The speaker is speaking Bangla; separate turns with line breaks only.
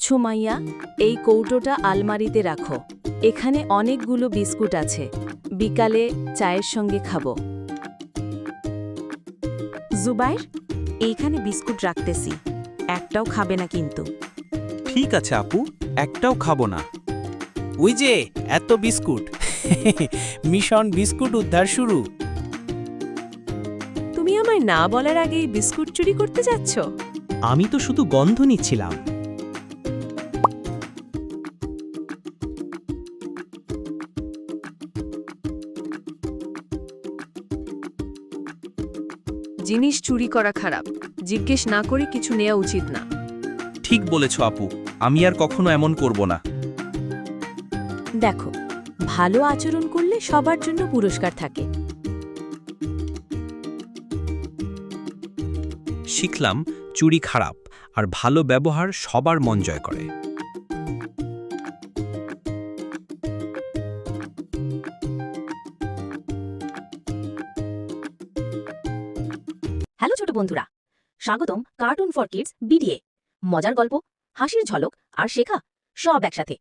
আচ্ছা মাইয়া, এই কৌটোটা আলমারিতে রাখো। এখানে অনেকগুলো বিস্কুট আছে, বিকালে চায়ের সঙ্গে খাবো।
জুবাইর, এইখানে বিস্কুট রাখতেছি, একটাও খাবে না কিন্তু।
ঠিক আছে আপু, একটাও খাবো না। ওই যে এত বিস্কুট মিশন বিস্কুট উদ্ধার শুরু।
তুমি আমায় না বলার আগেই বিস্কুট চুরি করতে যাচ্ছ?
আমি তো শুধু গন্ধ নিচ্ছিলাম।
জিনিস চুরি করা খারাপ, জিজ্ঞেস না করে কিছু নেওয়া উচিত না।
ঠিক বলেছ আপু, আমি আর কখনো এমন করব না।
দেখো, ভালো আচরণ করলে সবার জন্য পুরস্কার থাকে।
শিখলাম চুরি খারাপ, আর ভালো ব্যবহার সবার মন জয় করে।
হ্যালো ছোট বন্ধুরা, স্বাগতম কার্টুন ফর কিডস বিডিএ। মজার গল্প, হাসির ঝলক আর শেখা সব একসাথে।